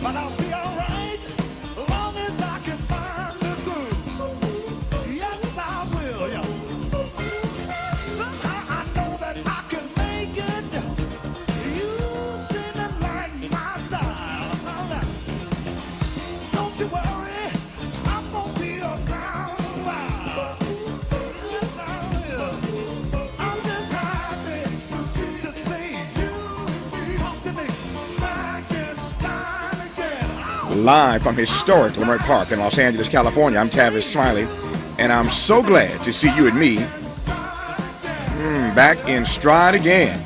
but I'll be alright as long as I can find the groove. Yes, I will. Yeah. Somehow I know that I can make it. You seem to like my style. All right. Don't you worry, I'm gonna be around a while. Yes, I will. I'm just happy to see you talk to me back in style again. Live from historic Leimert Park in Los Angeles, California, I'm Tavis Smiley, and I'm so glad to see you and me back in stride again.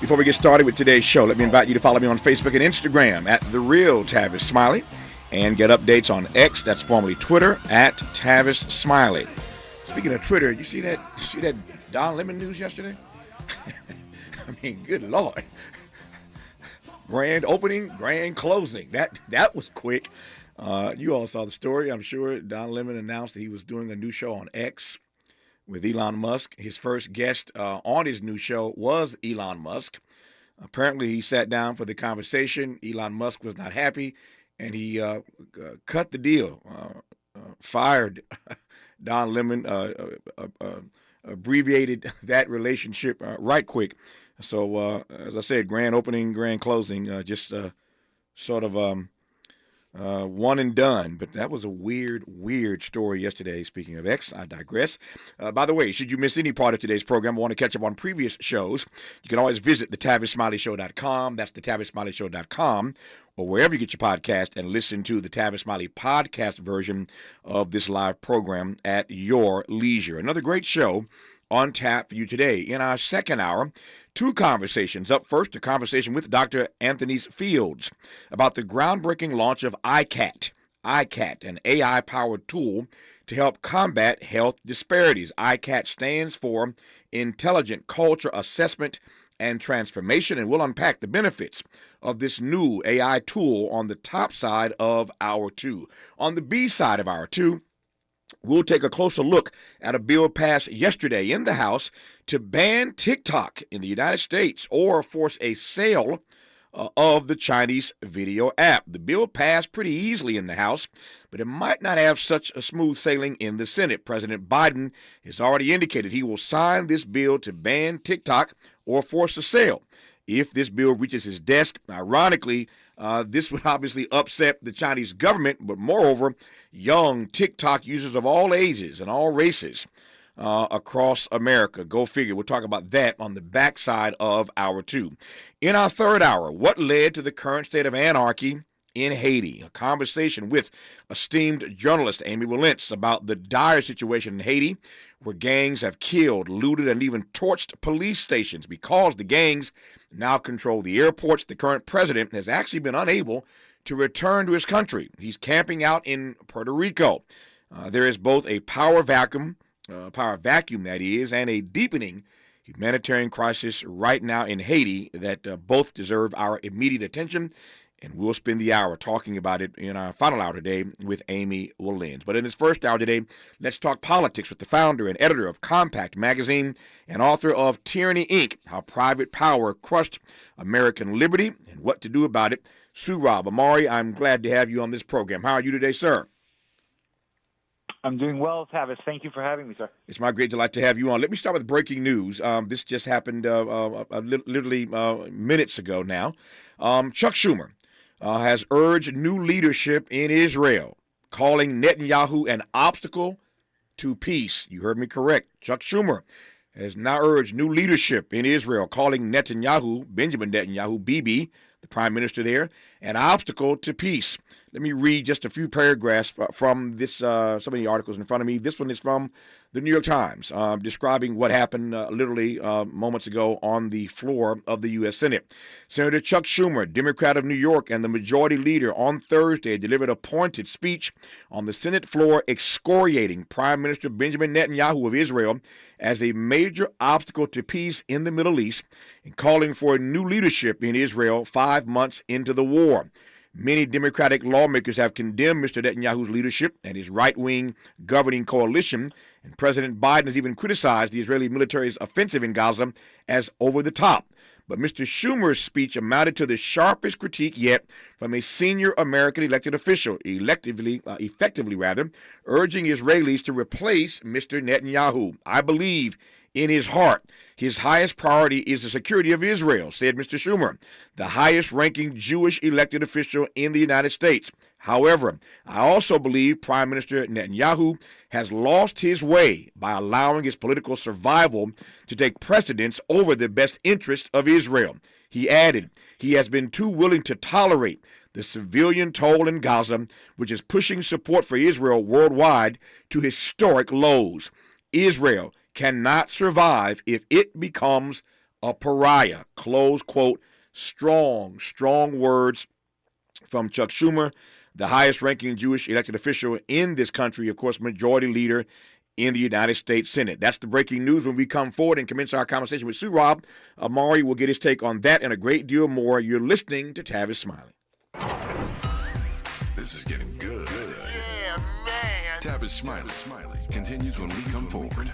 Before we get started with today's show, let me invite you to follow me on Facebook and Instagram at The Real Tavis Smiley and get updates on X, that's formerly Twitter, at Tavis Smiley. Speaking of Twitter, you see that Don Lemon news yesterday? I mean, good Lord. Grand opening, grand closing. That was quick. You all saw the story, I'm sure. Don Lemon announced that he was doing a new show on X with Elon Musk. His first guest on his new show was Elon Musk. Apparently, he sat down for the conversation. Elon Musk was not happy, and he cut the deal, fired Don Lemon, abbreviated that relationship right quick. So, as I said, grand opening, grand closing, just sort of one and done. But that was a weird story yesterday. Speaking of X, I digress. By the way, should you miss any part of today's program or want to catch up on previous shows, you can always visit TheTavisSmileyShow.com. That's TheTavisSmileyShow.com, or wherever you get your podcast, and listen to the Tavis Smiley podcast version of this live program at your leisure. Another great show on tap for you today. In our second hour, two conversations. Up first, a conversation with Dr. Anthony Fields about the groundbreaking launch of ICAT, an AI-powered tool to help combat health disparities. ICAT stands for Intelligent Culture Assessment and Transformation, and we'll unpack the benefits of this new AI tool on the top side of Hour 2. On the B side of Hour 2, we'll take a closer look at a bill passed yesterday in the House to ban TikTok in the United States or force a sale of the Chinese video app. The bill passed pretty easily in the House, but it might not have such a smooth sailing in the Senate. President Biden has already indicated he will sign this bill to ban TikTok or force a sale if this bill reaches his desk. Ironically, this would obviously upset the Chinese government, but moreover, young TikTok users of all ages and all races across America. Go figure. We'll talk about that on the backside of Hour 2. In our third hour, what led to the current state of anarchy in Haiti? A conversation with esteemed journalist Amy Wilentz about the dire situation in Haiti, where gangs have killed, looted, and even torched police stations. Because the gangs now control the airports, the current president has actually been unable to return to his country. He's camping out in Puerto Rico. There is both a power vacuum that is, and a deepening humanitarian crisis right now in Haiti that both deserve our immediate attention. And we'll spend the hour talking about it in our final hour today with Amy Wilentz. But in this first hour today, let's talk politics with the founder and editor of Compact Magazine and author of Tyranny, Inc., How Private Power Crushed American Liberty and What to Do About It. Surab Amari, I'm glad to have you on this program. How are you today, sir? I'm doing well, Tavis. Thank you for having me, sir. It's my great delight to have you on. Let me start with breaking news. This just happened literally minutes ago now. Chuck Schumer has urged new leadership in Israel, calling Netanyahu an obstacle to peace. You heard me correct. Chuck Schumer has now urged new leadership in Israel, calling Netanyahu, Benjamin Netanyahu, Bibi, the prime minister there, an obstacle to peace. Let me read just a few paragraphs from this, some of the articles in front of me. This one is from the New York Times, describing what happened literally moments ago on the floor of the U.S. Senate. Senator Chuck Schumer, Democrat of New York and the majority leader, on Thursday delivered a pointed speech on the Senate floor excoriating Prime Minister Benjamin Netanyahu of Israel as a major obstacle to peace in the Middle East and calling for a new leadership in Israel 5 months into the war. Many Democratic lawmakers have condemned Mr. Netanyahu's leadership and his right-wing governing coalition, and President Biden has even criticized the Israeli military's offensive in Gaza as over the top. But Mr. Schumer's speech amounted to the sharpest critique yet from a senior American elected official, effectively urging Israelis to replace Mr. Netanyahu. I believe in his heart his highest priority is the security of Israel, said Mr. Schumer, the highest-ranking Jewish elected official in the United States. However, I also believe Prime Minister Netanyahu has lost his way by allowing his political survival to take precedence over the best interest of Israel. He added, he has been too willing to tolerate the civilian toll in Gaza, which is pushing support for Israel worldwide to historic lows. Israel cannot survive if it becomes a pariah. Close quote. Strong words from Chuck Schumer, the highest-ranking Jewish elected official in this country, of course, majority leader in the United States Senate. That's the breaking news. When we come forward and commence our conversation with Surab, Amari will get his take on that and a great deal more. You're listening to Tavis Smiley. This is getting good. Yeah, man. Tavis Smiley continues when we come forward.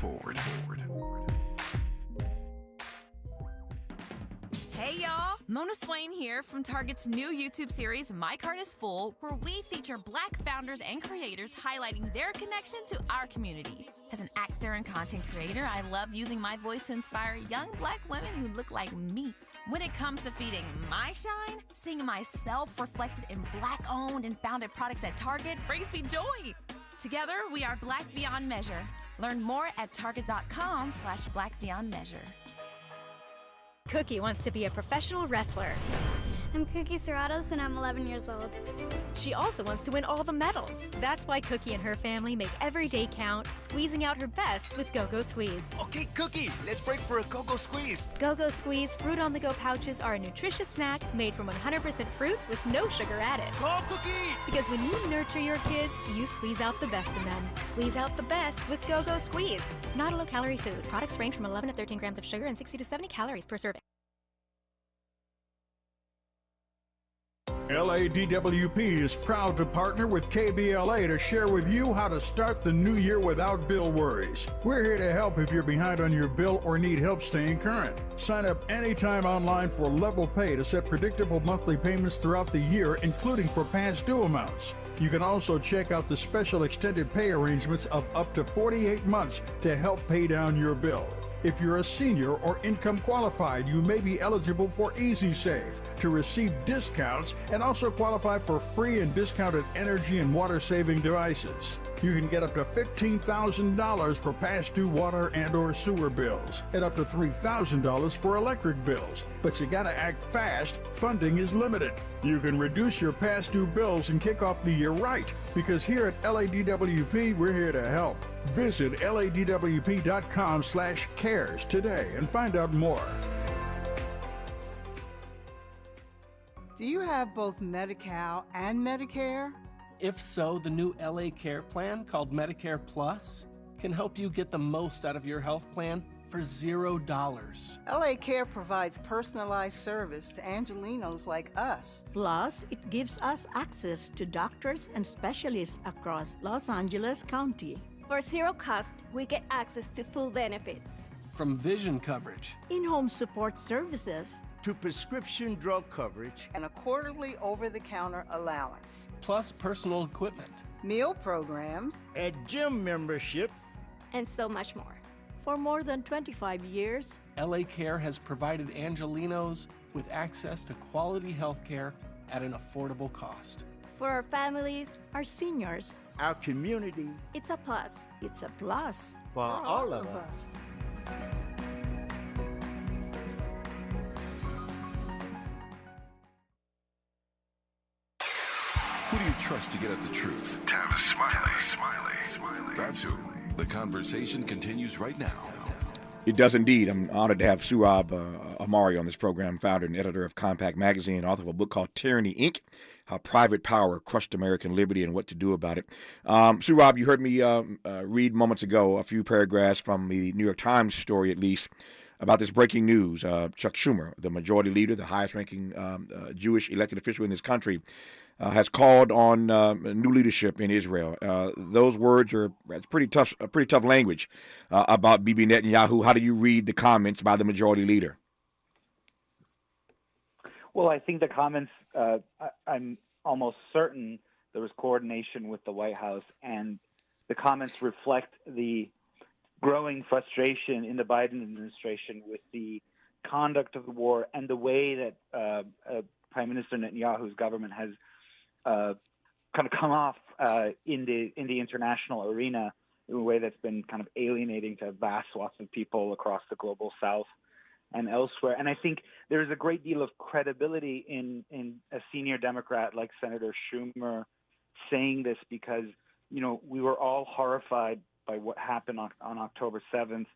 Hey y'all, Mona Swain here from Target's new YouTube series, My Cart is Full, where we feature Black founders and creators highlighting their connection to our community. As an actor and content creator, I love using my voice to inspire young Black women who look like me. When it comes to feeding my shine, seeing myself reflected in Black-owned and founded products at Target brings me joy. Together, we are Black Beyond Measure. Learn more at target.com/Black Beyond Measure. Cookie wants to be a professional wrestler. I'm Cookie Serratos and I'm 11 years old. She also wants to win all the medals. That's why Cookie and her family make every day count, squeezing out her best with Go-Go Squeeze. Okay, Cookie, let's break for a Go-Go Squeeze. Go-Go Squeeze Fruit on the Go pouches are a nutritious snack made from 100% fruit with no sugar added. Go, Cookie! Because when you nurture your kids, you squeeze out the best in them. Squeeze out the best with Go-Go Squeeze. Not a low-calorie food. Products range from 11 to 13 grams of sugar and 60 to 70 calories per serving. LADWP is proud to partner with KBLA to share with you how to start the new year without bill worries. We're here to help if you're behind on your bill or need help staying current. Sign up anytime online for Level Pay to set predictable monthly payments throughout the year, including for past due amounts. You can also check out the special extended pay arrangements of up to 48 months to help pay down your bill. If you're a senior or income qualified, you may be eligible for Easy Save to receive discounts and also qualify for free and discounted energy and water saving devices. You can get up to $15,000 for past due water and or sewer bills and up to $3,000 for electric bills. But you gotta act fast. Funding is limited. You can reduce your past due bills and kick off the year right, because here at LADWP, we're here to help. Visit ladwp.com/cares today and find out more. Do you have both Medi-Cal and Medicare? If so, the new LA Care plan called Medicare Plus can help you get the most out of your health plan for $0. LA Care provides personalized service to Angelinos like us. Plus, it gives us access to doctors and specialists across Los Angeles County. For zero cost, we get access to full benefits. From vision coverage, in-home support services, to prescription drug coverage, and a quarterly over-the-counter allowance. plus personal equipment. Meal programs, a gym membership, And so much more. for more than 25 years, LA Care has provided Angelinos with access to quality health care at an affordable cost. For our families, our seniors, our community, it's a plus. it's a plus. for all of us. Who do you trust to get at the truth? Tavis Smiley. That's who. The conversation continues right now. It does indeed. I'm honored to have Surab Amari on this program, founder and editor of Compact Magazine, author of a book called Tyranny, Inc., How Private Power Crushed American Liberty and What to Do About It. Surab, you heard me read moments ago a few paragraphs from the New York Times story, at least, about this breaking news. Chuck Schumer, the majority leader, the highest-ranking Jewish elected official in this country, has called on new leadership in Israel. Those words are pretty tough language about Bibi Netanyahu. How do you read the comments by the majority leader? Well, I think the comments, I'm almost certain there was coordination with the White House, and the comments reflect the growing frustration in the Biden administration with the conduct of the war and the way that Prime Minister Netanyahu's government has kind of come off in the international arena in a way that's been kind of alienating to vast swaths of people across the global South and elsewhere. And I think there's a great deal of credibility in a senior Democrat like Senator Schumer saying this because, you know, we were all horrified by what happened on October 7th,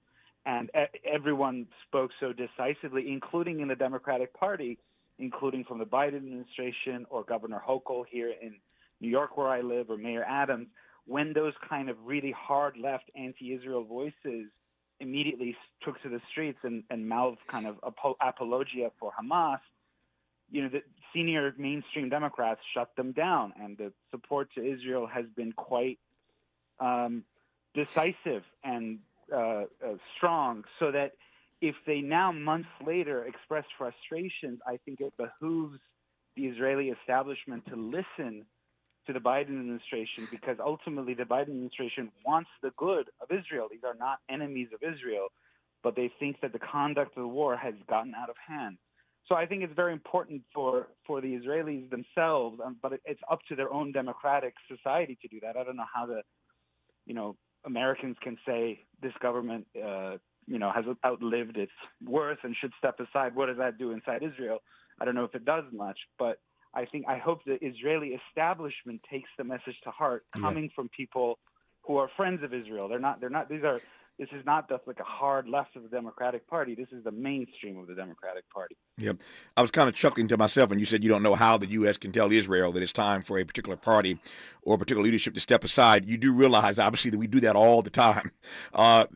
and everyone spoke so decisively, including in the Democratic Party, including from the Biden administration or Governor Hochul here in New York where I live, or Mayor Adams, when those kind of really hard left anti-Israel voices immediately took to the streets and mouthed kind of apologia for Hamas, you know, the senior mainstream Democrats shut them down, and the support to Israel has been quite decisive and strong, so that if they now, months later, express frustrations, I think it behooves the Israeli establishment to listen to the Biden administration, because ultimately the Biden administration wants the good of Israel. These are not enemies of Israel, but they think that the conduct of the war has gotten out of hand. So I think it's very important for the Israelis themselves, but it's up to their own democratic society to do that. I don't know how Americans can say this government, has outlived its worth and should step aside. What does that do inside Israel? I don't know if it does much, but I hope the Israeli establishment takes the message to heart, coming from people who are friends of Israel. This is not just like a hard left of the Democratic Party. This is the mainstream of the Democratic Party. Yep. I was kind of chuckling to myself when you said you don't know how the U.S. can tell Israel that it's time for a particular party or particular leadership to step aside. You do realize, obviously, that we do that all the time.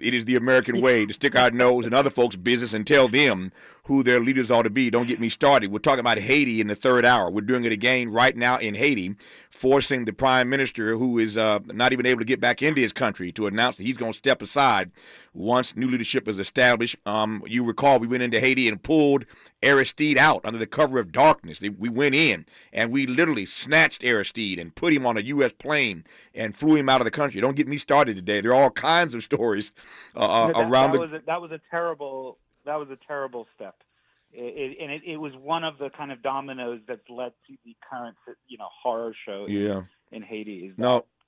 It is the American way to stick our nose in other folks' business and tell them who their leaders ought to be. Don't get me started. We're talking about Haiti in the third hour. We're doing it again right now in Haiti, forcing the prime minister, who is not even able to get back into his country, to announce that he's going to step aside once new leadership is established. You recall we went into Haiti and pulled Aristide out under the cover of darkness. We went in and we literally snatched Aristide and put him on a U.S. plane and flew him out of the country. Don't get me started today. There are all kinds of stories around. That was a terrible step. It was one of the kind of dominoes that's led to the current, horror show in Haiti.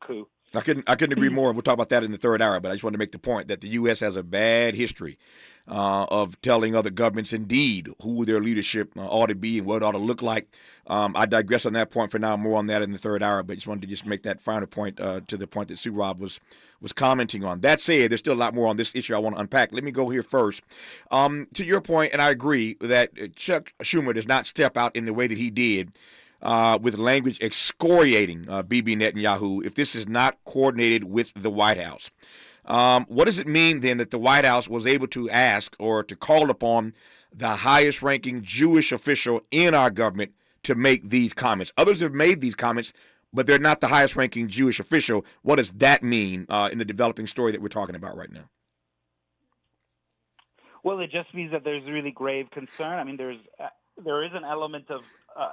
Coup. I couldn't agree more. We'll talk about that in the third hour, but I just wanted to make the point that the U.S. has a bad history of telling other governments, indeed, who their leadership ought to be and what it ought to look like. I digress on that point for now. More on that in the third hour, but just wanted to make that final point to the point that Surab was commenting on. That said, there's still a lot more on this issue I want to unpack. Let me go here first. To your point, and I agree that Chuck Schumer does not step out in the way that he did with language excoriating Bibi Netanyahu if this is not coordinated with the White House. What does it mean then that the White House was able to ask or to call upon the highest ranking Jewish official in our government to make these comments? Others have made these comments, but they're not the highest ranking Jewish official. What does that mean in the developing story that we're talking about right now? Well, it just means that there's really grave concern. I mean, there is an element of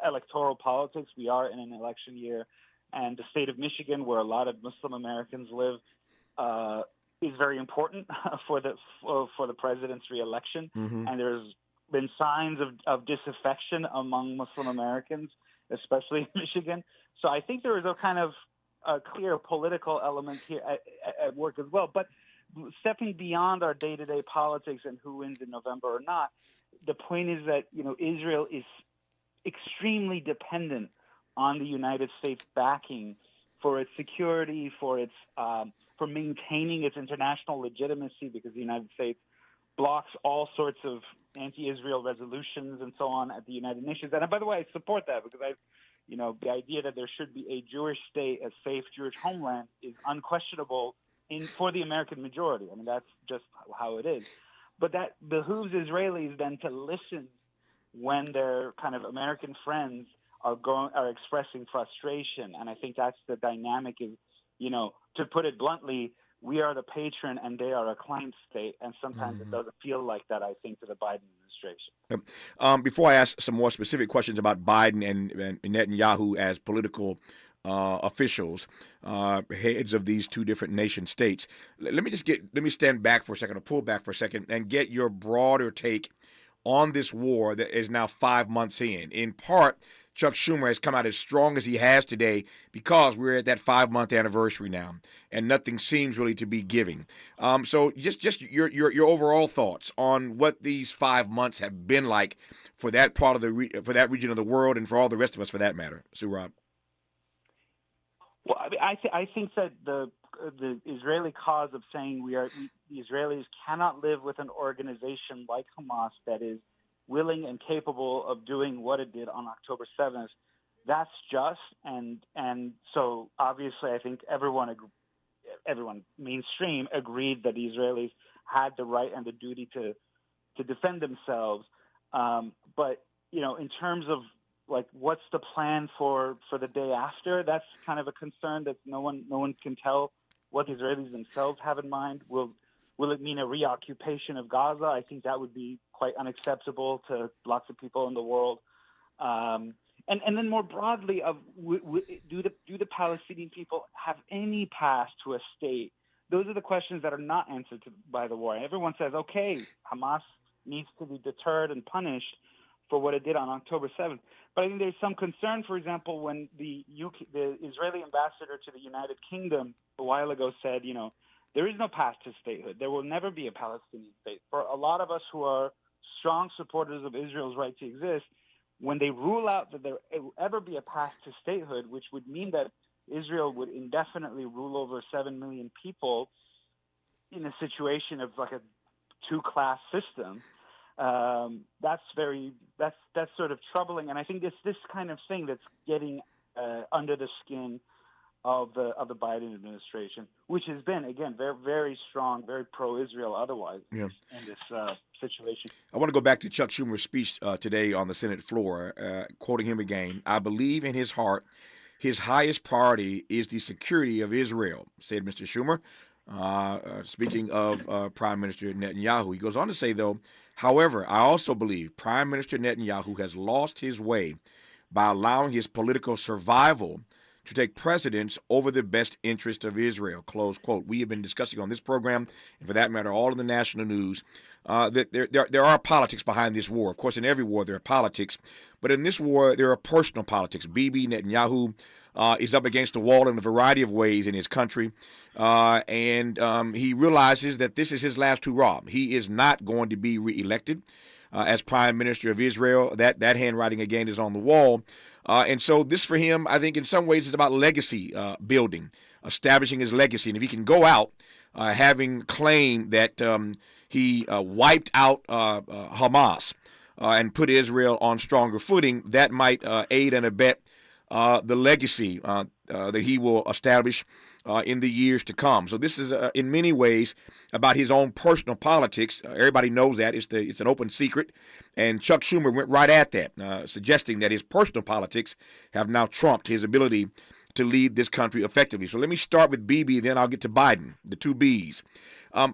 electoral politics. We are in an election year, and the state of Michigan, where a lot of Muslim Americans live, is very important for the president's reelection. Mm-hmm. And there's been signs of disaffection among Muslim Americans, especially in Michigan. So I think there is a kind of a clear political element here at work as well. But stepping beyond our day-to-day politics and who wins in November or not, the point is that Israel is extremely dependent on the United States backing for its security, for its for maintaining its international legitimacy, because the United States blocks all sorts of anti-Israel resolutions and so on at the United Nations. And by the way, I support that, because the idea that there should be a Jewish state, a safe Jewish homeland, is unquestionable for the American majority. I mean, that's just how it is. But that behooves Israelis then to listen when their kind of American friends are expressing frustration, and I think that's the dynamic. Is to put it bluntly, we are the patron and they are a client state, and sometimes it doesn't feel like that, I think, to the Biden administration. Before I ask some more specific questions about Biden and Netanyahu as political officials, heads of these two different nation states, let me stand back for a second, or pull back for a second, and get your broader take on this war that is now 5 months in. In part, Chuck Schumer has come out as strong as he has today because we're at that 5-month anniversary now, and nothing seems really to be giving. So just your overall thoughts on what these 5 months have been like for that part of for that region of the world, and for all the rest of us, for that matter, Surab. Well, I think that the Israeli cause of saying the Israelis cannot live with an organization like Hamas that is willing and capable of doing what it did on October 7th, that's just. And so obviously I think everyone mainstream agreed that the Israelis had the right and the duty to defend themselves. But, in terms of like what's the plan for the day after, that's kind of a concern that no one can tell what the Israelis themselves have in mind. Will it mean a reoccupation of Gaza? I think that would be quite unacceptable to lots of people in the world. And then more broadly, do the Palestinian people have any path to a state? Those are the questions that are not answered by the war. Everyone says, okay, Hamas needs to be deterred and punished for what it did on October 7th. But I think there's some concern, for example, when the Israeli ambassador to the United Kingdom a while ago said, there is no path to statehood. There will never be a Palestinian state. For a lot of us who are strong supporters of Israel's right to exist, when they rule out that there will ever be a path to statehood, which would mean that Israel would indefinitely rule over 7 million people in a situation of like a two-class system, that's sort of troubling. And I think this kind of thing that's getting under the skin of the Biden administration, which has been, again, very, very strong, very pro-Israel otherwise in this situation. I want to go back to Chuck Schumer's speech today on the Senate floor, quoting him again. "I believe in his heart his highest priority is the security of Israel," said Mr. Schumer, speaking of Prime Minister Netanyahu. He goes on to say, though, "However, I also believe Prime Minister Netanyahu has lost his way by allowing his political survival to take precedence over the best interest of Israel," close quote. We have been discussing on this program, and for that matter, all of the national news, that there are politics behind this war. Of course, in every war there are politics, but in this war there are personal politics. Bibi Netanyahu is up against the wall in a variety of ways in his country, and he realizes that this is his last hurrah. He is not going to be reelected as Prime Minister of Israel. That handwriting again is on the wall. And so this for him, I think in some ways is about legacy building, establishing his legacy. And if he can go out having claimed that he wiped out Hamas and put Israel on stronger footing, that might aid and abet the legacy that he will establish in the years to come. So this is in many ways about his own personal politics. Everybody knows that. It's an open secret. And Chuck Schumer went right at that, suggesting that his personal politics have now trumped his ability to lead this country effectively. So let me start with Bibi, then I'll get to Biden, the two Bs.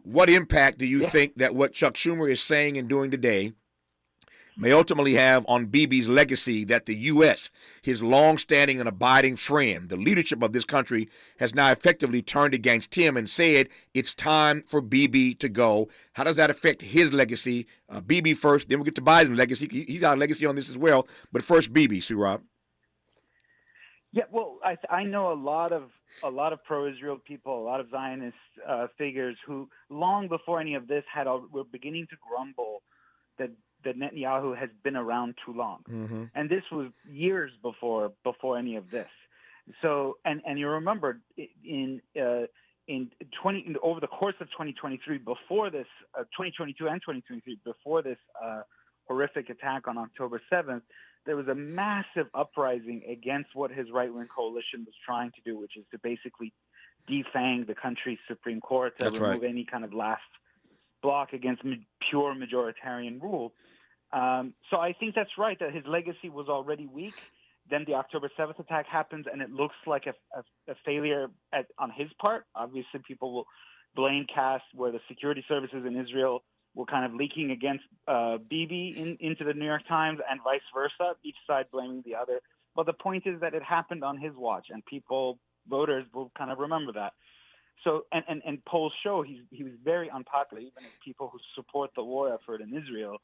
What impact do you think that what Chuck Schumer is saying and doing today may ultimately have on Bibi's legacy that the U.S., his longstanding and abiding friend, the leadership of this country, has now effectively turned against him and said it's time for Bibi to go? How does that affect his legacy? Bibi first, then we'll get to Biden's legacy. He's got a legacy on this as well. But first, Bibi, Surab. Yeah, well, I know a lot of pro-Israel people, a lot of Zionist figures who, long before any of this, were beginning to grumble that Netanyahu has been around too long, and this was years before any of this. So, and you remember over the course of 2023, before this, 2022 and 2023, before this horrific attack on October 7th, there was a massive uprising against what his right-wing coalition was trying to do, which is to basically defang the country's Supreme Court, to remove any kind of last block against pure majoritarian rule. So I think that's right, that his legacy was already weak. then the October 7th attack happens, and it looks like a failure on his part. Obviously, people will blame cast where the security services in Israel were kind of leaking against Bibi into the New York Times, and vice versa, each side blaming the other. But the point is that it happened on his watch, and voters will kind of remember that. So, and polls show he was very unpopular, even if people who support the war effort in Israel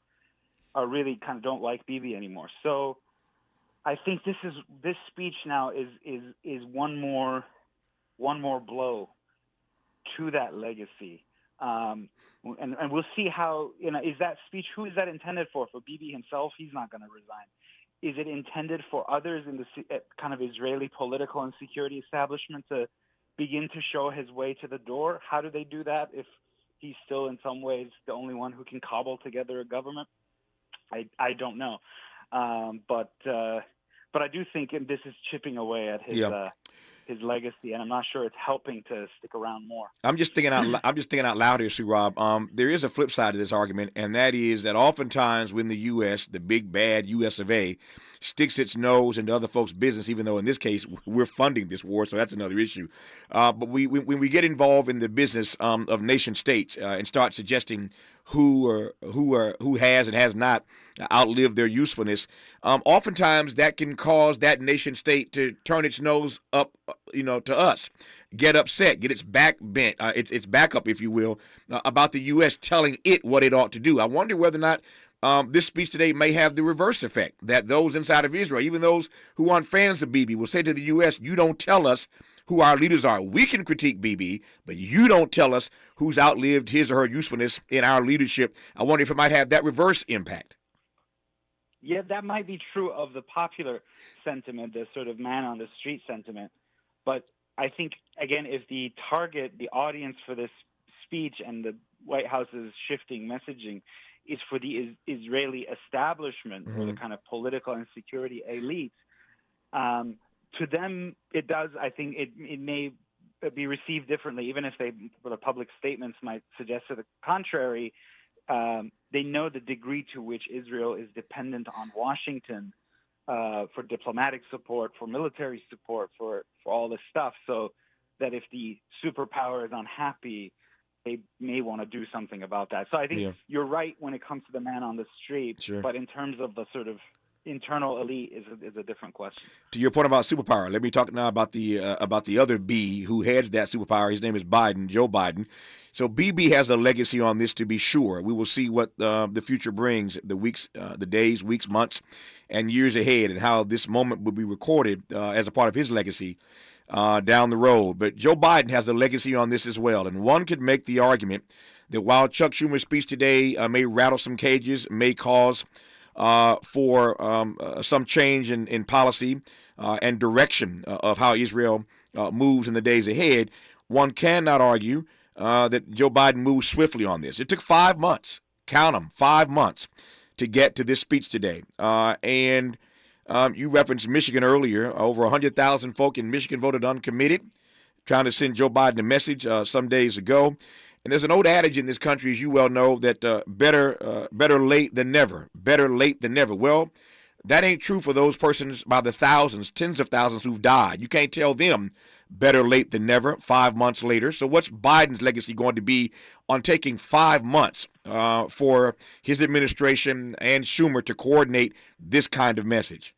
are really kind of don't like Bibi anymore. So I think this speech now is one more blow to that legacy. And we'll see how, is that speech, who is that intended for? For Bibi himself, he's not going to resign. Is it intended for others in the kind of Israeli political and security establishment to begin to show his way to the door? How do they do that if he's still in some ways the only one who can cobble together a government? I don't know. But I do think this is chipping away at his legacy, and I'm not sure it's helping to stick around more. I'm just thinking out loud here, Sue Rob. There is a flip side to this argument, and that is that oftentimes when the U.S., the big bad U.S. of A., sticks its nose into other folks' business, even though in this case we're funding this war, so that's another issue. But when we get involved in the business of nation states and start suggesting who has and has not outlived their usefulness, oftentimes that can cause that nation state to turn its nose up, to us, get upset, get its back bent, its back up, if you will, about the U.S. telling it what it ought to do. I wonder whether or not this speech today may have the reverse effect, that those inside of Israel, even those who aren't fans of Bibi, will say to the U.S., you don't tell us who our leaders are. We can critique Bibi, but you don't tell us who's outlived his or her usefulness in our leadership. I wonder if it might have that reverse impact. Yeah, that might be true of the popular sentiment, the sort of man on the street sentiment. But I think, again, if the audience for this speech and the White House's shifting messaging is for the Israeli establishment, or the kind of political and security elite, to them, it does. I think it may be received differently, even if the public statements might suggest to the contrary. They know the degree to which Israel is dependent on Washington for diplomatic support, for military support, for all this stuff. So that if the superpower is unhappy, they may want to do something about that. So I think you're right when it comes to the man on the street, but in terms of the sort of internal elite is a different question. To your point about superpower, let me talk now about the other B who heads that superpower. His name is Biden, Joe Biden. So BB has a legacy on this, to be sure. We will see what the future brings, the days, weeks, months, and years ahead, and how this moment will be recorded as a part of his legacy down the road. But Joe Biden has a legacy on this as well, and one could make the argument that while Chuck Schumer's speech today may rattle some cages, may cause for some change in policy and direction of how Israel moves in the days ahead, one cannot argue that Joe Biden moved swiftly on this. It took 5 months, count them, 5 months, to get to this speech today. And you referenced Michigan earlier. Over 100,000 folk in Michigan voted uncommitted, trying to send Joe Biden a message some days ago. And there's an old adage in this country, as you well know, that better late than never. Better late than never. Well, that ain't true for those persons by the thousands, tens of thousands who've died. You can't tell them better late than never 5 months later. So what's Biden's legacy going to be on taking 5 months for his administration and Schumer to coordinate this kind of message?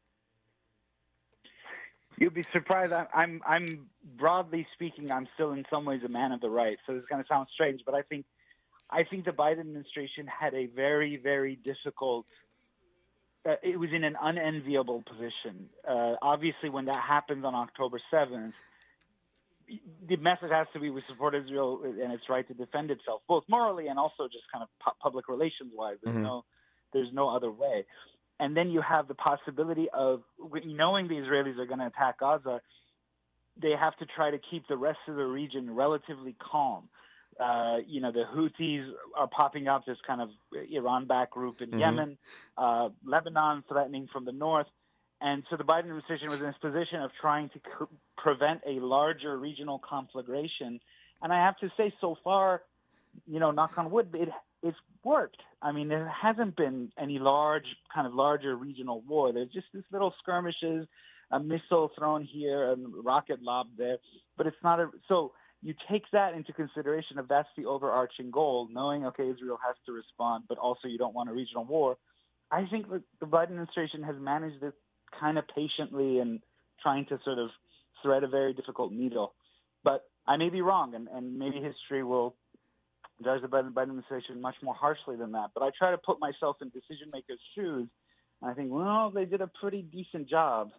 You'd be surprised. I'm broadly speaking, I'm still in some ways a man of the right. So this is going to sound strange, but I think the Biden administration had a very, very difficult. It was in an unenviable position. Obviously, when that happens on October 7th, the message has to be we support Israel and its right to defend itself, both morally and also just kind of public relations wise. There's no other way. And then you have the possibility of, knowing the Israelis are going to attack Gaza, they have to try to keep the rest of the region relatively calm. The Houthis are popping up, this kind of Iran-backed group in Yemen, Lebanon threatening from the north. And so the Biden administration was in this position of trying to prevent a larger regional conflagration. And I have to say, so far, knock on wood, it's worked. I mean, there hasn't been any larger regional war. There's just these little skirmishes. a missile thrown here, a rocket lobbed there, but it's not so you take that into consideration if that's the overarching goal, knowing, okay, Israel has to respond, but also you don't want a regional war. I think that the Biden administration has managed this kind of patiently and trying to sort of thread a very difficult needle. But I may be wrong, and maybe history will judge the Biden administration much more harshly than that. But I try to put myself in decision-makers' shoes, and I think, well, they did a pretty decent job,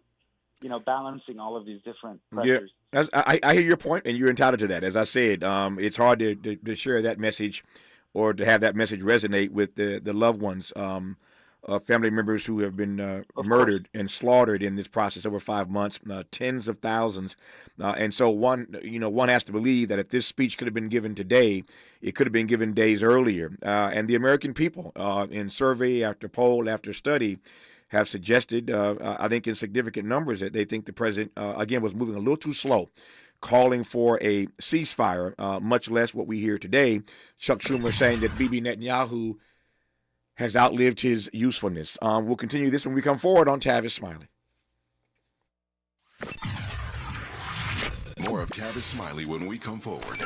balancing all of these different pressures. Yeah, I hear your point, and you're entitled to that. As I said, it's hard to share that message or to have that message resonate with the loved ones, family members who have been murdered and slaughtered in this process over 5 months, tens of thousands. And so one has to believe that if this speech could have been given today, it could have been given days earlier. And the American people, in survey after poll after study, have suggested, I think in significant numbers, that they think the president, again, was moving a little too slow, calling for a ceasefire, much less what we hear today. Chuck Schumer saying that Bibi Netanyahu has outlived his usefulness. We'll continue this when we come forward on Tavis Smiley. More of Tavis Smiley when we come forward.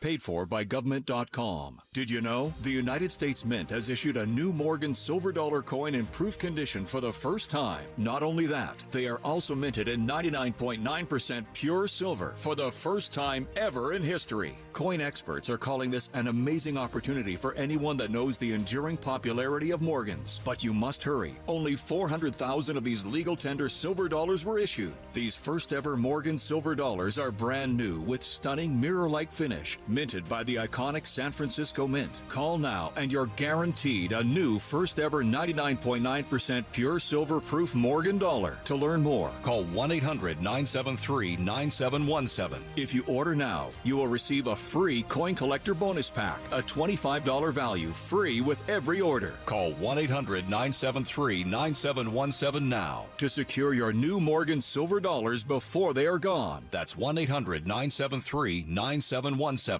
Paid for by government.com. Did you know? The United States Mint has issued a new Morgan silver dollar coin in proof condition for the first time. Not only that, they are also minted in 99.9% pure silver for the first time ever in history. Coin experts are calling this an amazing opportunity for anyone that knows the enduring popularity of Morgans. But you must hurry. Only 400,000 of these legal tender silver dollars were issued. These first ever Morgan silver dollars are brand new with stunning mirror-like finish, minted by the iconic San Francisco Mint. Call now and you're guaranteed a new first ever 99.9% pure silver proof Morgan dollar. To learn more, call 1-800-973-9717. If you order now, you will receive a free coin collector bonus pack, a $25 value, free with every order. Call 1-800-973-9717 now to secure your new Morgan silver dollars before they are gone. That's 1-800-973-9717.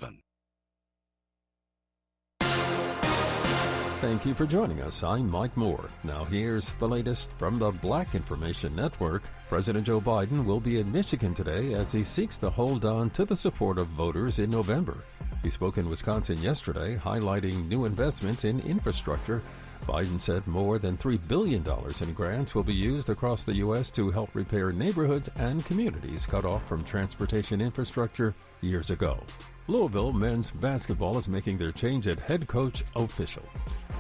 Thank you for joining us. I'm Mike Moore. Now here's the latest from the Black Information Network. President Joe Biden will be in Michigan today as he seeks to hold on to the support of voters in November. He spoke in Wisconsin yesterday, highlighting new investments in infrastructure. Biden said more than $3 billion in grants will be used across the U.S. to help repair neighborhoods and communities cut off from transportation infrastructure years ago. Louisville men's basketball is making their change at head coach official.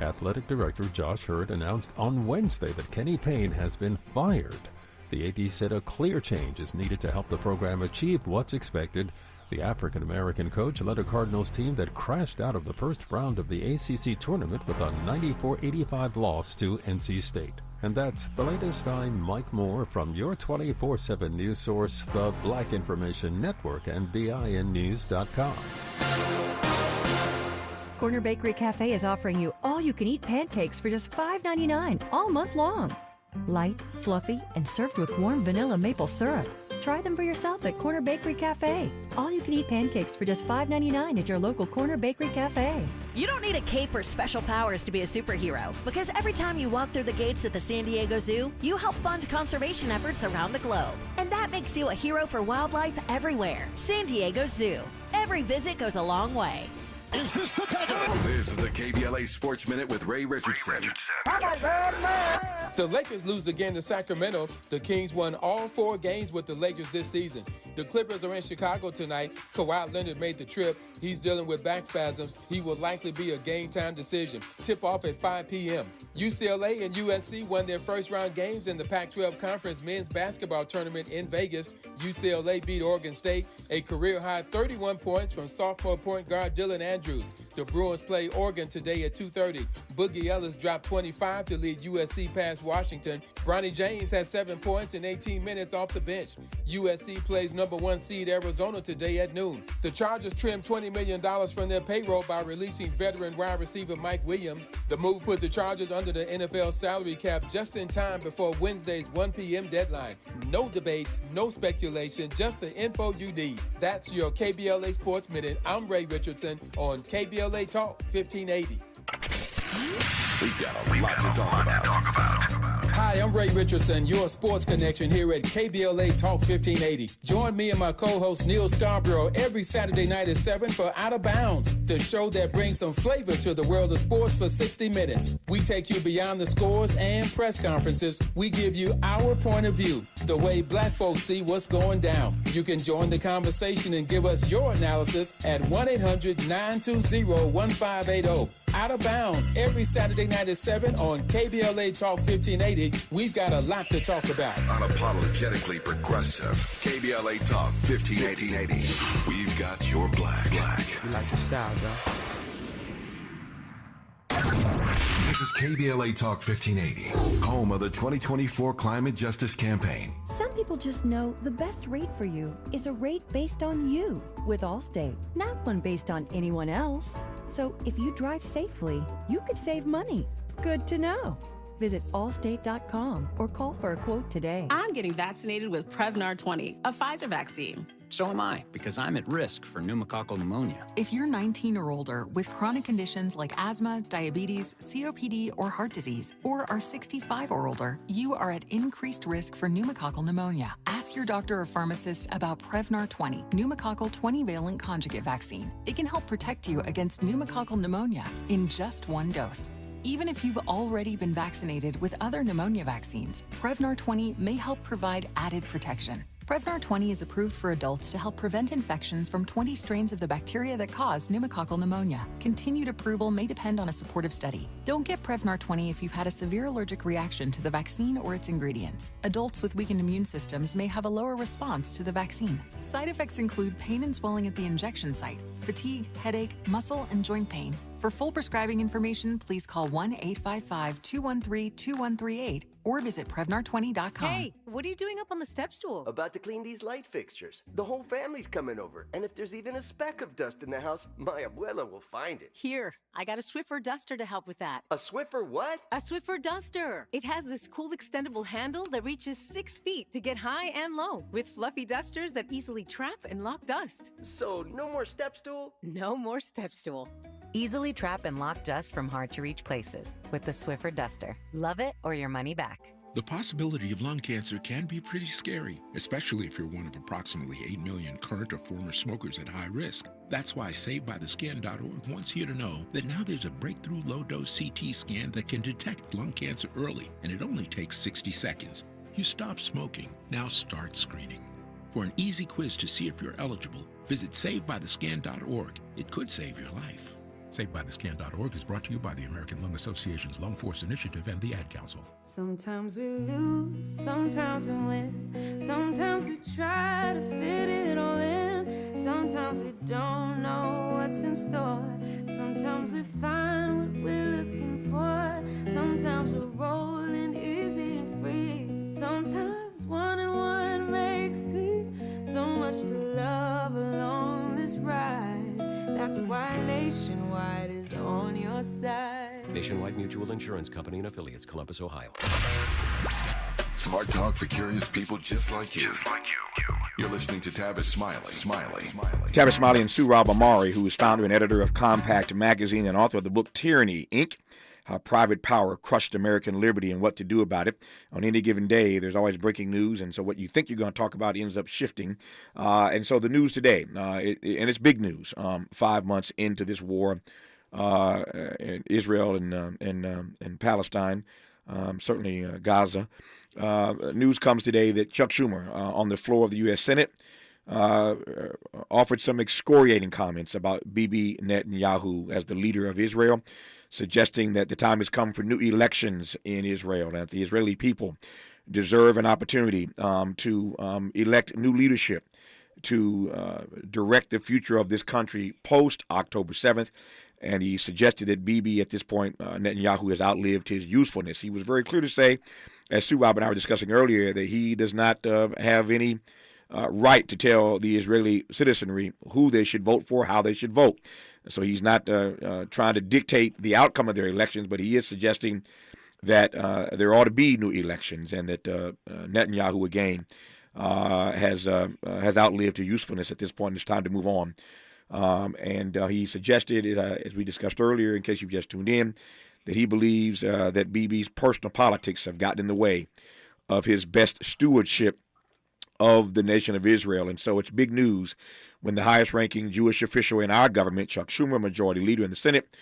Athletic Director Josh Hurd announced on Wednesday that Kenny Payne has been fired. The AD said a clear change is needed to help the program achieve what's expected. The African-American coach led a Cardinals team that crashed out of the first round of the ACC tournament with a 94-85 loss to NC State. And that's the latest. I'm Mike Moore from your 24/7 news source, the Black Information Network, and BINnews.com. Corner Bakery Cafe is offering you all-you-can-eat pancakes for just $5.99 all month long. Light, fluffy, and served with warm vanilla maple syrup. Try them for yourself at Corner Bakery Cafe. All-you-can-eat pancakes for just $5.99 at your local Corner Bakery Cafe. You don't need a cape or special powers to be a superhero, because every time you walk through the gates at the San Diego Zoo, you help fund conservation efforts around the globe. And that makes you a hero for wildlife everywhere. San Diego Zoo. Every visit goes a long way. Is this the tether? This is the KBLA Sports Minute with Ray Richardson. The Lakers lose again to Sacramento. The Kings won all 4 games with the Lakers this season. The Clippers are in Chicago tonight. Kawhi Leonard made the trip. He's dealing with back spasms. He will likely be a game-time decision. Tip-off at 5 p.m. UCLA and USC won their first-round games in the Pac-12 Conference men's basketball tournament in Vegas. UCLA beat Oregon State, a career-high 31 points from sophomore point guard Dylan Andrews. The Bruins play Oregon today at 2:30. Boogie Ellis dropped 25 to lead USC past Washington. Bronny James has 7 points in 18 minutes off the bench. USC plays number 1 seed Arizona today at noon. The Chargers trimmed $20 million from their payroll by releasing veteran wide receiver Mike Williams. The move put the Chargers under the NFL salary cap just in time before Wednesday's 1 p.m. deadline. No debates, no speculation, just the info you need. That's your KBLA Sports Minute. I'm Ray Richardson on KBLA Talk 1580. We've got a lot to talk about. Hi, Hi, I'm Ray Richardson, your sports connection here at KBLA Talk 1580. Join me and my co-host Neil Scarborough every Saturday night at 7 for Out of Bounds, the show that brings some flavor to the world of sports for 60 minutes. We take you beyond the scores and press conferences. We give you our point of view, the way black folks see what's going down. You can join the conversation and give us your analysis at 1-800-920-1580. Out of Bounds every Saturday night at 7 on KBLA Talk 1580. We've got a lot to talk about. Unapologetically progressive. KBLA Talk 1580. We've got your black. You like your style, bro. This is KBLA Talk 1580, home of the 2024 Climate Justice Campaign. Some people just know the best rate for you is a rate based on you with Allstate, not one based on anyone else. So if you drive safely, you could save money. Good to know. Visit allstate.com or call for a quote today. I'm getting vaccinated with Prevnar 20, a Pfizer vaccine. So am I, because I'm at risk for pneumococcal pneumonia. If you're 19 or older with chronic conditions like asthma, diabetes, COPD, or heart disease, or are 65 or older, you are at increased risk for pneumococcal pneumonia. Ask your doctor or pharmacist about Prevnar 20, pneumococcal 20-valent conjugate vaccine. It can help protect you against pneumococcal pneumonia in just one dose. Even if you've already been vaccinated with other pneumonia vaccines, Prevnar 20 may help provide added protection. Prevnar 20 is approved for adults to help prevent infections from 20 strains of the bacteria that cause pneumococcal pneumonia. Continued approval may depend on a supportive study. Don't get Prevnar 20 if you've had a severe allergic reaction to the vaccine or its ingredients. Adults with weakened immune systems may have a lower response to the vaccine. Side effects include pain and swelling at the injection site, fatigue, headache, muscle, and joint pain. For full prescribing information, please call 1-855-213-2138 or visit Prevnar20.com. Hey, what are you doing up on the step stool? About to clean these light fixtures. The whole family's coming over, and if there's even a speck of dust in the house, my abuela will find it. Here, I got a Swiffer duster to help with that. A Swiffer what? A Swiffer duster. It has this cool extendable handle that reaches 6 feet to get high and low, with fluffy dusters that easily trap and lock dust. So, no more step stool? No more step stool. Easily trap and lock dust from hard-to-reach places with the Swiffer duster. Love it or your money back. The possibility of lung cancer can be pretty scary, especially if you're one of approximately 8 million current or former smokers at high risk. That's why SaveByTheScan.org wants you to know that now there's a breakthrough low-dose CT scan that can detect lung cancer early, and it only takes 60 seconds. You stop smoking, now start screening. For an easy quiz to see if you're eligible, visit SaveByTheScan.org. It could save your life. SaveByTheScan.org is brought to you by the American Lung Association's Lung Force Initiative and the Ad Council. Sometimes we lose, sometimes we win. Sometimes we try to fit it all in. Sometimes we don't know what's in store. Sometimes we find what we're looking for. Sometimes we're rolling easy and free. Sometimes 1 and 1 makes 3. So much to love along this ride. That's why Nationwide is on your side. Nationwide Mutual Insurance Company and Affiliates, Columbus, Ohio. Smart talk for curious people just like you. You're listening to Tavis Smiley. Tavis Smiley and Sue Rob Amari, who is founder and editor of Compact Magazine and author of the book Tyranny, Inc., How Private Power Crushed American Liberty and What to Do About It. On any given day, there's always breaking news, and so what you think you're going to talk about ends up shifting. And so the news today, and it's big news, 5 months into this war in Israel and Palestine, certainly Gaza. News comes today that Chuck Schumer, on the floor of the U.S. Senate, offered some excoriating comments about Bibi Netanyahu as the leader of Israel, suggesting that the time has come for new elections in Israel, and that the Israeli people deserve an opportunity to elect new leadership to direct the future of this country post-October 7th. And he suggested that Bibi, at this point, Netanyahu, has outlived his usefulness. He was very clear to say, as Sue Rob and I were discussing earlier, that he does not have any right to tell the Israeli citizenry who they should vote for, how they should vote. So he's not trying to dictate the outcome of their elections, but he is suggesting that there ought to be new elections, and that Netanyahu, again, has outlived his usefulness at this point. It's time to move on. And he suggested, as we discussed earlier, in case you've just tuned in, that he believes that Bibi's personal politics have gotten in the way of his best stewardship of the nation of Israel. And so it's big news when the highest-ranking Jewish official in our government, Chuck Schumer, majority leader in the Senate,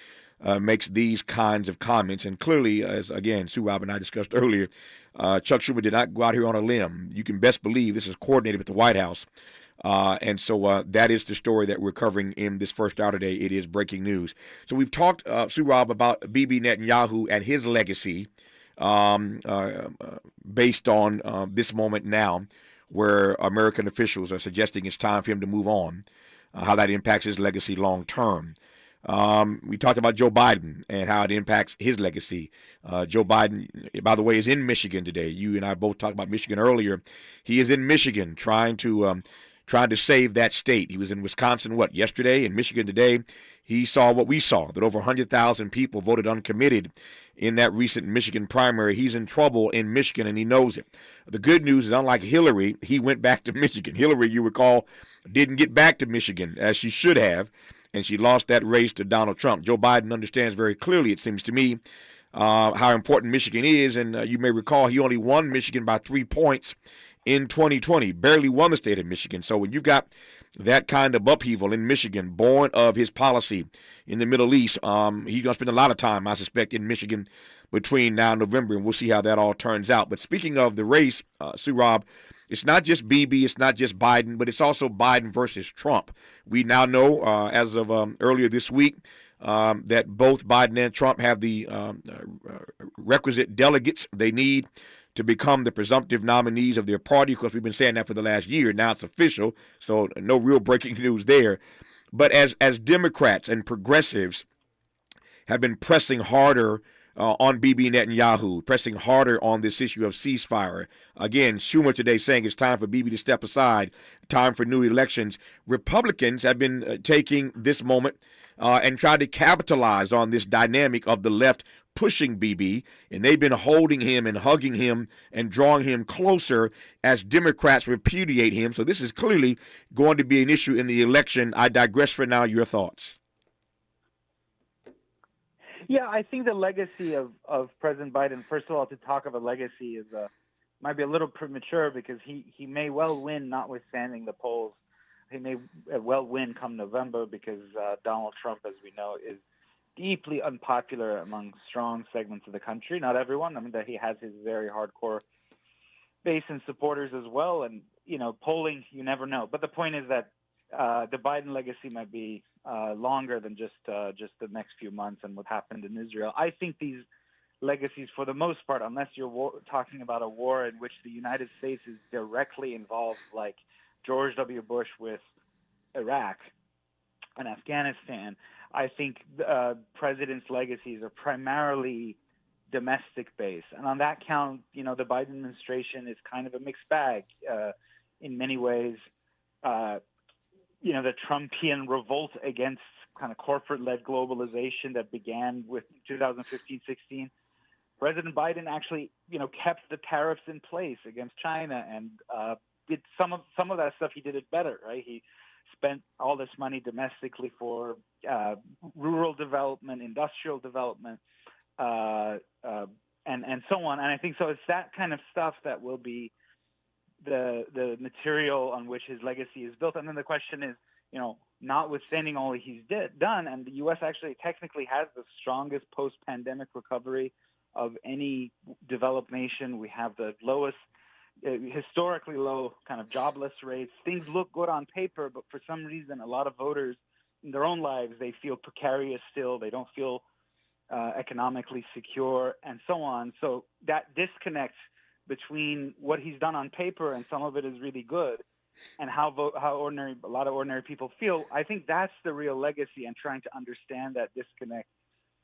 makes these kinds of comments. And clearly, as again, Sue Rob and I discussed earlier, Chuck Schumer did not go out here on a limb. You can best believe this is coordinated with the White House. And so that is the story that we're covering in this first hour today. It is breaking news. So we've talked, Sue Rob, about Bibi Netanyahu and his legacy based on this moment now, where American officials are suggesting it's time for him to move on, how that impacts his legacy long term. We talked about Joe Biden and how it impacts his legacy. Joe Biden, by the way, is in Michigan today. You and I both talked about Michigan earlier. He is in Michigan trying to save that state. He was in Wisconsin, yesterday? In Michigan today. He saw what we saw, that over 100,000 people voted uncommitted in that recent Michigan primary. He's in trouble in Michigan, and he knows it. The good news is, unlike Hillary, he went back to Michigan. Hillary, you recall, didn't get back to Michigan as she should have, and she lost that race to Donald Trump. Joe Biden understands very clearly, it seems to me, how important Michigan is, and you may recall he only won Michigan by 3 points in 2020, barely won the state of Michigan. So when you've got that kind of upheaval in Michigan, born of his policy in the Middle East, he's going to spend a lot of time, I suspect, in Michigan between now and November, and we'll see how that all turns out. But speaking of the race, Sue Rob, it's not just Bibi, it's not just Biden, but it's also Biden versus Trump. We now know, as of earlier this week, that both Biden and Trump have the requisite delegates they need to become the presumptive nominees of their party. Of course, we've been saying that for the last year. Now it's official, so no real breaking news there. But as Democrats and progressives have been pressing harder on Bibi Netanyahu, pressing harder on this issue of ceasefire. Again, Schumer today saying it's time for Bibi to step aside, time for new elections. Republicans have been taking this moment and tried to capitalize on this dynamic of the left pushing Bibi, and they've been holding him and hugging him and drawing him closer as Democrats repudiate him. So this is clearly going to be an issue in the election. I digress for now. Your thoughts? Yeah, I think the legacy of President Biden, first of all, to talk of a legacy is might be a little premature because he may well win, notwithstanding the polls. He may well win come November because Donald Trump, as we know, is deeply unpopular among strong segments of the country. Not everyone. I mean, that he has his very hardcore base and supporters as well. And, polling, you never know. But the point is that the Biden legacy might be longer than just the next few months and what happened in Israel. I think these legacies, for the most part, unless you're talking about a war in which the United States is directly involved, like George W. Bush with Iraq and Afghanistan, I think presidents' legacies are primarily domestic-based. And on that count, the Biden administration is kind of a mixed bag in many ways. The Trumpian revolt against kind of corporate-led globalization that began with 2015-16. President Biden actually, kept the tariffs in place against China and did some of that stuff. He did it better, right? He spent all this money domestically for rural development, industrial development, and so on. And I think so. It's that kind of stuff that will be the material on which his legacy is built. And then the question is, notwithstanding all he's done, and the U.S. actually technically has the strongest post-pandemic recovery of any developed nation. We have the lowest, historically low kind of jobless rates. Things look good on paper, but for some reason, a lot of voters in their own lives, they feel precarious still. They don't feel economically secure and so on. So that disconnect between what he's done on paper and some of it is really good and how a lot of ordinary people feel, I think that's the real legacy, and trying to understand that disconnect.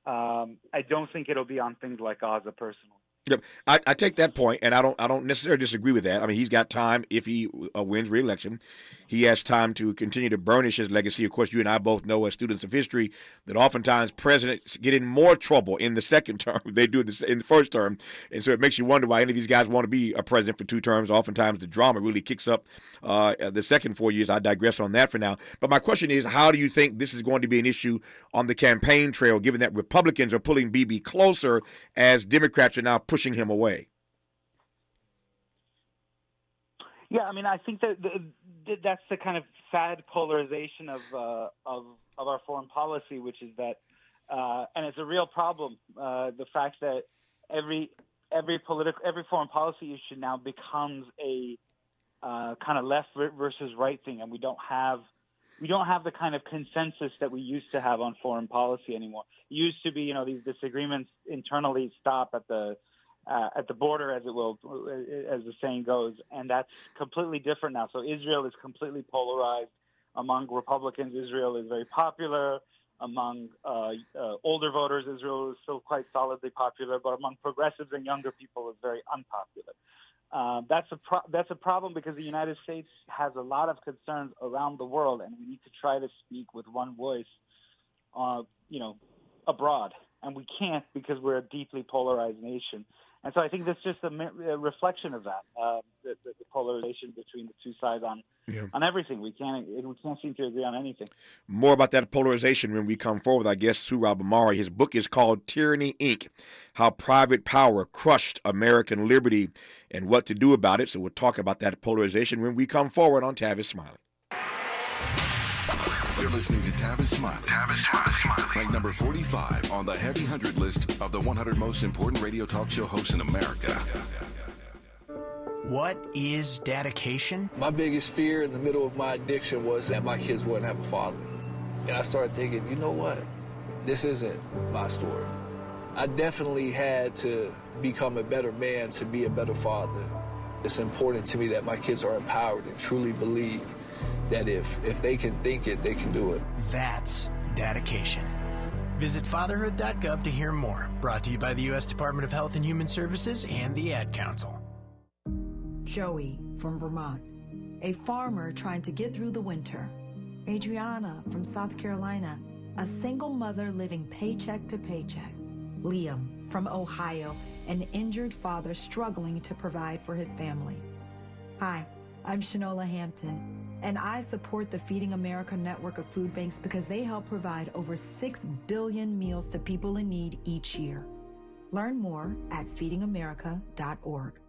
I don't think it'll be on things like Gaza personally. Yep, I take that point, and I don't necessarily disagree with that. I mean, he's got time if he wins re-election. He has time to continue to burnish his legacy. Of course, you and I both know as students of history that oftentimes presidents get in more trouble in the second term than they do in the first term, and so it makes you wonder why any of these guys want to be a president for 2 terms. Oftentimes, the drama really kicks up the second 4 years. I digress on that for now. But my question is, how do you think this is going to be an issue on the campaign trail, given that Republicans are pulling BB closer as Democrats are now pushing him away? Yeah, I mean, I think that that's the kind of sad polarization of our foreign policy, which is that, and it's a real problem. The fact that every foreign policy issue now becomes a kind of left versus right thing, and we don't have the kind of consensus that we used to have on foreign policy anymore. It used to be, these disagreements internally stop at the border, as the saying goes, and that's completely different now. So Israel is completely polarized. Among Republicans, Israel is very popular. Among older voters, Israel is still quite solidly popular, but among progressives and younger people, it's very unpopular. That's a problem because the United States has a lot of concerns around the world, and we need to try to speak with one voice, abroad, and we can't because we're a deeply polarized nation. And so I think that's just a reflection of that, the polarization between the two sides on everything. We can't seem to agree on anything. More about that polarization when we come forward. I guess Sohrab Ahmari, his book is called Tyranny, Inc., How Private Power Crushed American Liberty and What to Do About It. So we'll talk about that polarization when we come forward on Tavis Smiley. You're listening to Tavis Smiley. Tavis Smiley. Ranked number 45 on the Heavy 100 list of the 100 most important radio talk show hosts in America. What is dedication? My biggest fear in the middle of my addiction was that my kids wouldn't have a father. And I started thinking, you know what? This isn't my story. I definitely had to become a better man to be a better father. It's important to me that my kids are empowered and truly believe that if they can think it, they can do it. That's dedication. Visit fatherhood.gov to hear more. Brought to you by the U.S. Department of Health and Human Services and the Ad Council. Joey from Vermont, a farmer trying to get through the winter. Adriana from South Carolina, a single mother living paycheck to paycheck. Liam from Ohio, an injured father struggling to provide for his family. Hi, I'm Shanola Hampton, and I support the Feeding America network of food banks because they help provide over 6 billion meals to people in need each year. Learn more at feedingamerica.org.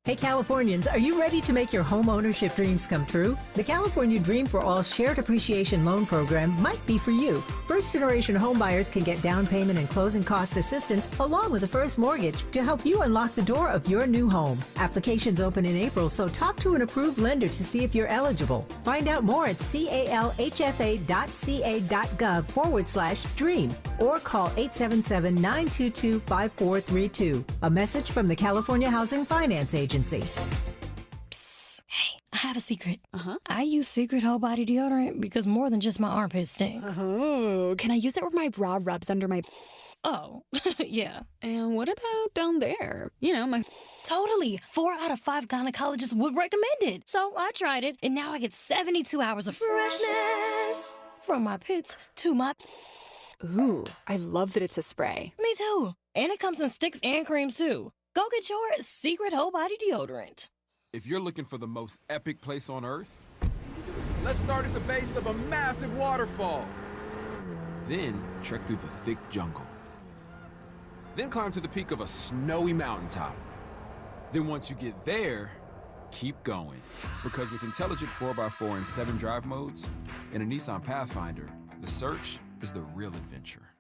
Hey Californians, are you ready to make your home ownership dreams come true? The California Dream for All Shared Appreciation Loan Program might be for you. First-generation homebuyers can get down payment and closing cost assistance along with a first mortgage to help you unlock the door of your new home. Applications open in April, so talk to an approved lender to see if you're eligible. Find out more at calhfa.ca.gov/dream or call 877-922-5432. A message from the California Housing Finance Agency. Psst. Hey, I have a secret. I use Secret Whole Body Deodorant because more than just my armpits stink. Oh, can I use it where my bra rubs under my... Oh, yeah. And what about down there? My... Totally. 4 out of 5 gynecologists would recommend it. So I tried it, and now I get 72 hours of freshness from my pits to my... Ooh, I love that it's a spray. Me too. And it comes in sticks and creams too. Go get your Secret Whole Body Deodorant. If you're looking for the most epic place on Earth, let's start at the base of a massive waterfall. Then trek through the thick jungle. Then climb to the peak of a snowy mountaintop. Then once you get there, keep going. Because with intelligent 4x4 and 7 drive modes and a Nissan Pathfinder, the search is the real adventure.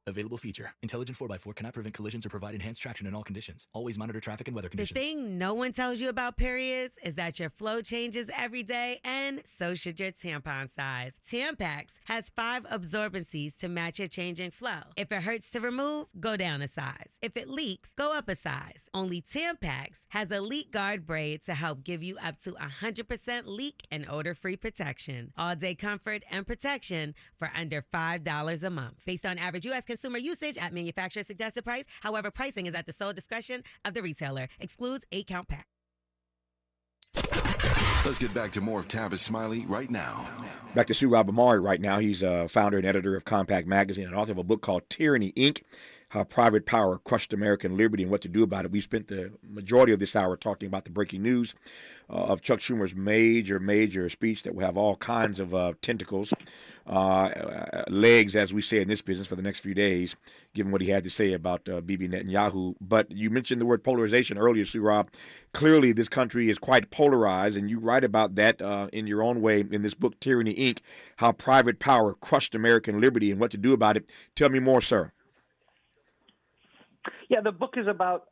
Available feature. Intelligent 4x4 cannot prevent collisions or provide enhanced traction in all conditions. Always monitor traffic and weather The conditions. thing no one tells you about periods is that your flow changes every day, and so should your tampon size. Tampax has 5 absorbencies to match your changing flow. If it hurts to remove, go down a size. If it leaks, go up a size. Only Tampax has a leak guard braid to help give you up to 100% leak and odor-free protection. All-day comfort and protection for under $5 a month. Based on average U.S. consumer usage at manufacturer's suggested price. However, pricing is at the sole discretion of the retailer. Excludes 8-count pack. Let's get back to more of Tavis Smiley right now. Back to Surab Amari right now. He's founder and editor of Compact Magazine and author of a book called Tyranny, Inc., How Private Power Crushed American Liberty and What to Do About It. We spent the majority of this hour talking about the breaking news of Chuck Schumer's major speech that will have all kinds of tentacles, legs, as we say in this business, for the next few days, given what he had to say about Bibi Netanyahu. But you mentioned the word polarization earlier, Surab. Clearly, this country is quite polarized, and you write about that in your own way in this book, Tyranny, Inc., How Private Power Crushed American Liberty and What to Do About It. Tell me more, sir. Yeah, the book is about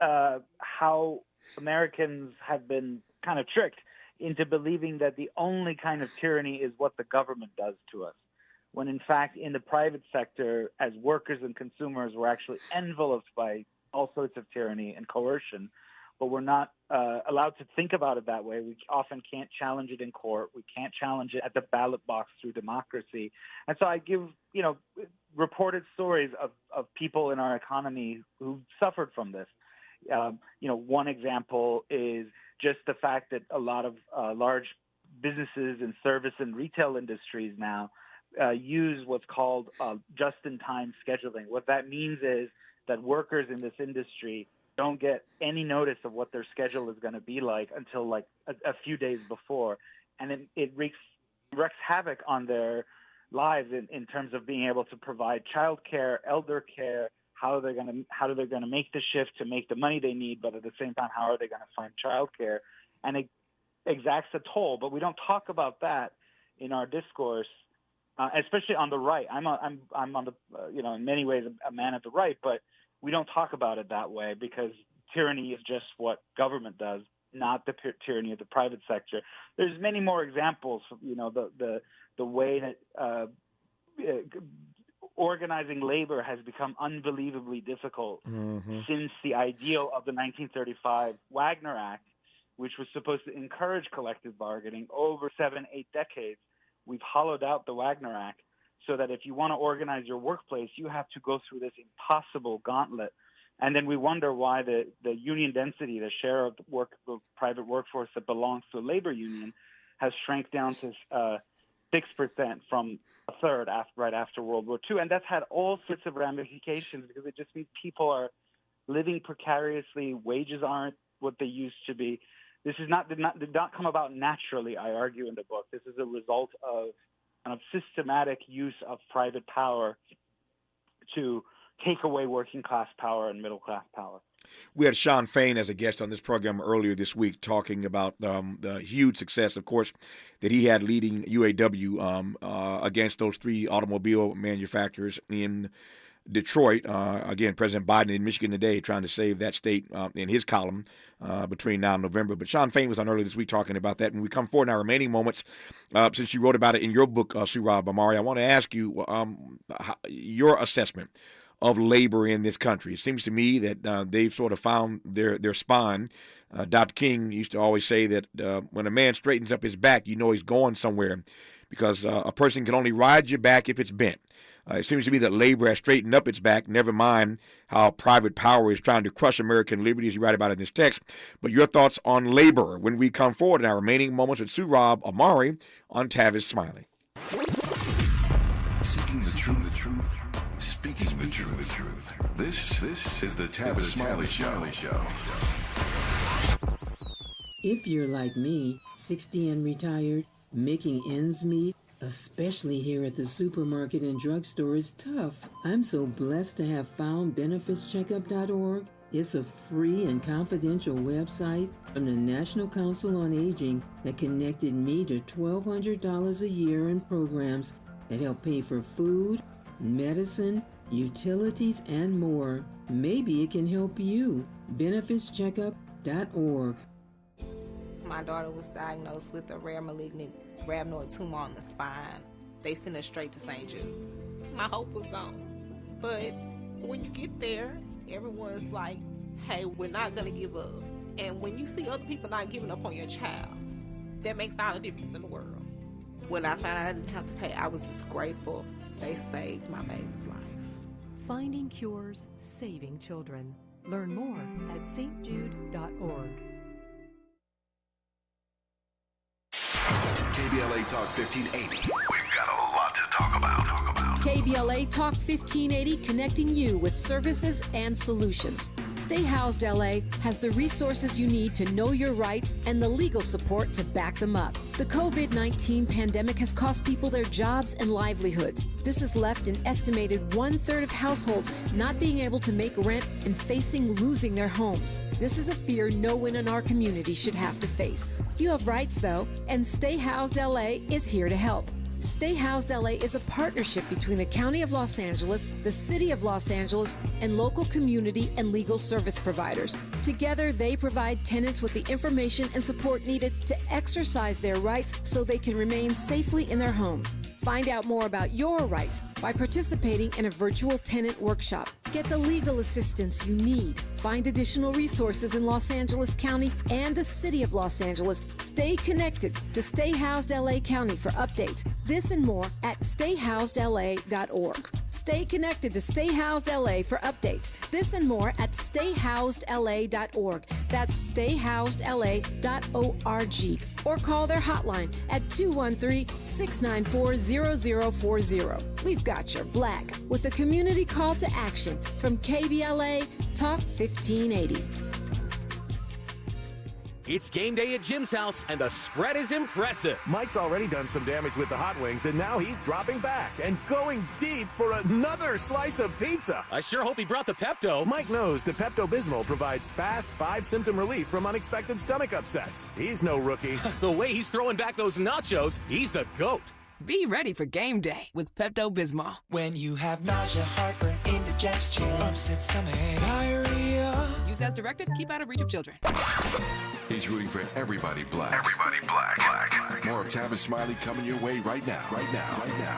how Americans have been kind of tricked into believing that the only kind of tyranny is what the government does to us, when in fact in the private sector, as workers and consumers, we're actually enveloped by all sorts of tyranny and coercion, but we're not allowed to think about it that way. We often can't challenge it in court. We can't challenge it at the ballot box through democracy. And so I give, reported stories of people in our economy who suffered from this. One example is just the fact that a lot of large businesses and service and retail industries now use what's called just-in-time scheduling. What that means is that workers in this industry don't get any notice of what their schedule is going to be like until like a few days before. And it wreaks havoc on their lives in terms of being able to provide child care, elder care, how they're going to make the shift to make the money they need, but at the same time, how are they going to find child care? And it exacts a toll, but we don't talk about that in our discourse, especially on the right. I'm on the in many ways a man at the right, but we don't talk about it that way because tyranny is just what government does, not the tyranny of the private sector. There's many more examples. The way that organizing labor has become unbelievably difficult since the ideal of the 1935 Wagner Act, which was supposed to encourage collective bargaining over 7-8 decades. We've hollowed out the Wagner Act so that if you want to organize your workplace, you have to go through this impossible gauntlet. And then we wonder why the union density, the share of the private workforce that belongs to a labor union, has shrank down to 6% from a third right after World War II. And that's had all sorts of ramifications because it just means people are living precariously. Wages aren't what they used to be. This did not come about naturally, I argue in the book. This is a result of kind of systematic use of private power to take away working class power and middle class power. We had Sean Fain as a guest on this program earlier this week talking about the huge success, of course, that he had leading UAW against those 3 automobile manufacturers in Detroit. Again, President Biden in Michigan today trying to save that state in his column between now and November. But Sean Fain was on earlier this week talking about that. When we come forward in our remaining moments, since you wrote about it in your book, Surab Amari, I want to ask you your assessment of labor in this country. It seems to me that they've sort of found their spine. Dr. King used to always say that when a man straightens up his back, you know he's going somewhere because a person can only ride your back if it's bent. It seems to me that labor has straightened up its back, never mind how private power is trying to crush American liberty, as you write about in this text. But your thoughts on labor when we come forward in our remaining moments with Surab Amari on Tavis Smiley. Seeking the truth. Speaking the truth. This is the Tavis Smiley Show. If you're like me, 60 and retired, making ends meet, especially here at the supermarket and drugstore, is tough. I'm so blessed to have found benefitscheckup.org. It's a free and confidential website from the National Council on Aging that connected me to $1,200 a year in programs that help pay for food, medicine, utilities, and more. Maybe it can help you. BenefitsCheckup.org. My daughter was diagnosed with a rare malignant rhabdoid tumor on the spine. They sent her straight to St. Jude. My hope was gone. But when you get there, everyone's like, hey, we're not going to give up. And when you see other people not giving up on your child, that makes all the difference in the world. When I found out I didn't have to pay, I was just grateful. They saved my baby's life. Finding cures, saving children. Learn more at stjude.org. KBLA Talk 1580. We've got a lot to talk about. KBLA Talk 1580, connecting you with services and solutions. Stay Housed LA has the resources you need to know your rights and the legal support to back them up. The COVID-19 pandemic has cost people their jobs and livelihoods. This has left an estimated 1/3 of households not being able to make rent and facing losing their homes. This is a fear no one in our community should have to face. You have rights, though, and Stay Housed LA is here to help. Stay Housed LA is a partnership between the County of Los Angeles, the City of Los Angeles, and local community and legal service providers. Together, they provide tenants with the information and support needed to exercise their rights so they can remain safely in their homes. Find out more about your rights by participating in a virtual tenant workshop. Get the legal assistance you need. Find additional resources in Los Angeles County and the City of Los Angeles. Stay connected to Stay Housed LA County for updates. This and more at stayhousedla.org. Stay connected to Stay Housed LA for updates. This and more at stayhousedla.org. That's stayhousedla.org. Or call their hotline at 213-694-0040. We've got your black with a community call to action from KBLA Talk 1580. It's game day at Jim's house, and the spread is impressive. Mike's already done some damage with the hot wings, and now he's dropping back and going deep for another slice of pizza. I sure hope he brought the Pepto. Mike knows the Pepto-Bismol provides fast 5-symptom relief from unexpected stomach upsets. He's no rookie. The way he's throwing back those nachos, he's the GOAT. Be ready for game day with Pepto-Bismol. When you have nausea, heartburn, indigestion, upset stomach, diarrhea. Use as directed. Keep out of reach of children. He's rooting for everybody black. Everybody black. More of Tavis Smiley coming your way right now.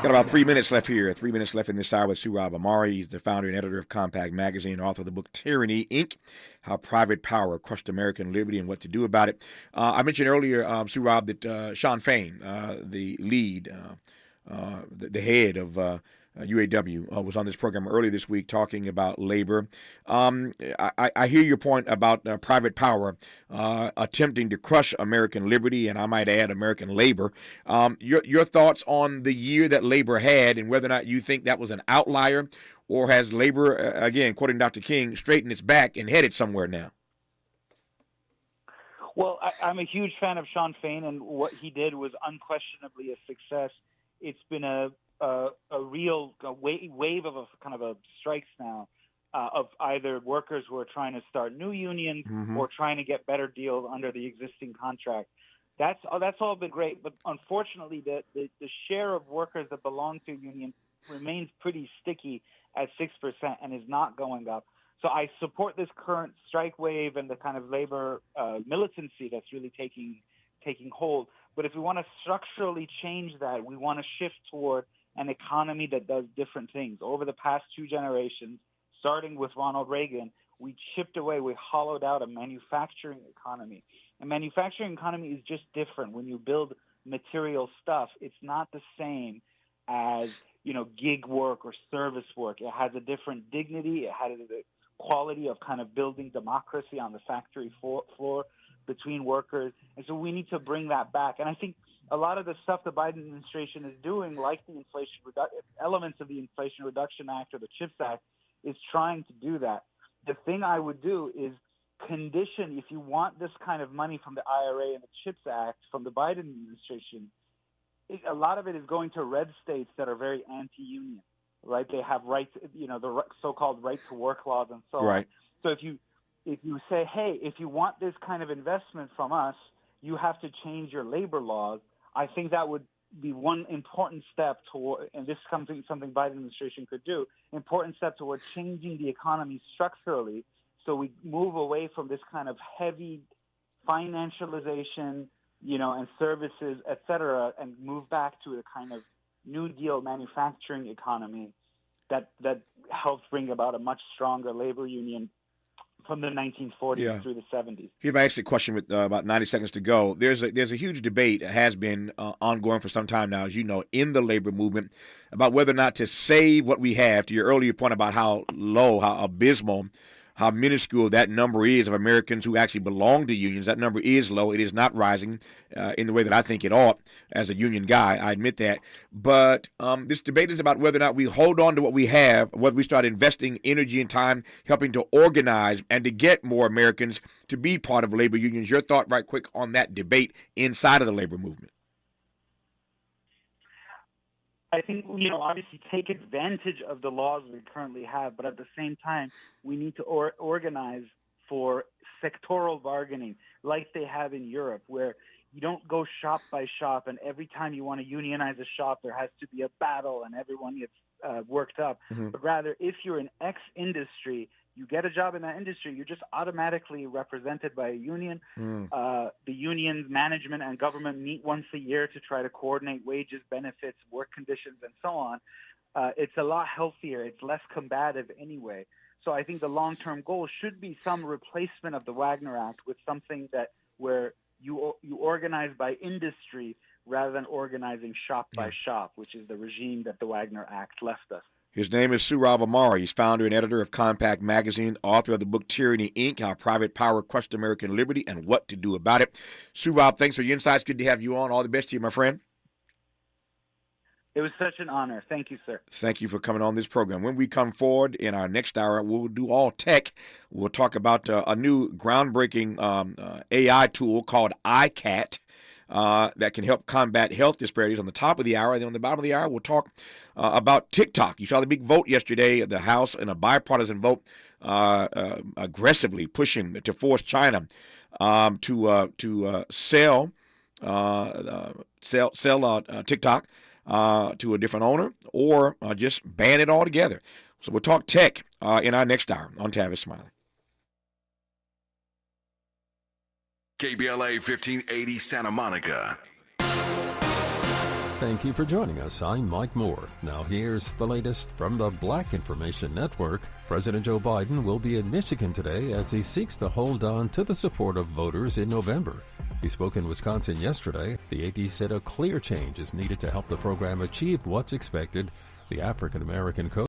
Got about 3 minutes left here. 3 minutes left in this hour with Surab Amari. He's the founder and editor of Compact Magazine, author of the book Tyranny, Inc., How Private Power Crushed American Liberty and What to Do About It. I mentioned earlier, Surab, that Shawn Fain, the lead, the head of UAW, was on this program earlier this week talking about labor. I hear your point about private power attempting to crush American liberty, and I might add American labor. Your thoughts on the year that labor had and whether or not you think that was an outlier, or has labor, again, quoting Dr. King, straightened its back and headed somewhere now? Well, I'm a huge fan of Shawn Fain, and what he did was unquestionably a success. It's been a real wave of a kind of a strikes now of either workers who are trying to start new unions or trying to get better deals under the existing contract. That's all been great, but unfortunately, the share of workers that belong to unions remains pretty sticky at 6% and is not going up. So I support this current strike wave and the kind of labor militancy that's really taking hold. But if we want to structurally change that, we want to shift toward an economy that does different things. Over the past 2 generations, starting with Ronald Reagan, we chipped away, we hollowed out a manufacturing economy. A manufacturing economy is just different. When you build material stuff, it's not the same as, gig work or service work. It has a different dignity. It has a quality of kind of building democracy on the factory floor between workers. And so we need to bring that back. And I think a lot of the stuff the Biden administration is doing, like the elements of the Inflation Reduction Act or the CHIPS Act, is trying to do that. The thing I would do is condition, if you want this kind of money from the IRA and the CHIPS Act from the Biden administration, a lot of it is going to red states that are very anti-union, right? They have rights, the so-called right-to-work laws and so on. So if you say, hey, if you want this kind of investment from us, you have to change your labor laws, I think that would be one important step toward, and this is something Biden administration could do, important step toward changing the economy structurally, so we move away from this kind of heavy financialization, and services, et cetera, and move back to a kind of New Deal manufacturing economy that helps bring about a much stronger labor union from the 1940s through the 70s. Here's my exit question with about 90 seconds to go. There's a huge debate that has been ongoing for some time now, as you know, in the labor movement about whether or not to save what we have, to your earlier point about how low, how abysmal, how minuscule that number is of Americans who actually belong to unions. That number is low. It is not rising in the way that I think it ought as a union guy. I admit that. But this debate is about whether or not we hold on to what we have, whether we start investing energy and time helping to organize and to get more Americans to be part of labor unions. Your thought right quick on that debate inside of the labor movement. I think, obviously take advantage of the laws we currently have, but at the same time, we need to organize for sectoral bargaining like they have in Europe, where you don't go shop by shop, and every time you want to unionize a shop, there has to be a battle and everyone gets worked up. Mm-hmm. But rather, if you're in X industry, you get a job in that industry, you're just automatically represented by a union. The union management and government meet once a year to try to coordinate wages, benefits, work conditions, and so on. It's a lot healthier. It's less combative anyway. So I think the long-term goal should be some replacement of the Wagner Act with something where you organize by industry rather than organizing shop by shop, which is the regime that the Wagner Act left us. His name is Sohrab Ahmari. He's founder and editor of Compact Magazine, author of the book Tyranny, Inc., How Private Power Crushed American Liberty and What to Do About It. Sohrab, thanks for your insights. Good to have you on. All the best to you, my friend. It was such an honor. Thank you, sir. Thank you for coming on this program. When we come forward in our next hour, we'll do all tech. We'll talk about a new groundbreaking AI tool called iCat. That can help combat health disparities on the top of the hour. And then on the bottom of the hour, we'll talk about TikTok. You saw the big vote yesterday at the House in a bipartisan vote aggressively pushing to force China to sell TikTok to a different owner or just ban it altogether. So we'll talk tech in our next hour on Tavis Smiley. KBLA 1580 Santa Monica. Thank you for joining us. I'm Mike Moore. Now here's the latest from the Black Information Network. President Joe Biden will be in Michigan today as he seeks to hold on to the support of voters in November. He spoke in Wisconsin yesterday. The AD said a clear change is needed to help the program achieve what's expected. The African American coach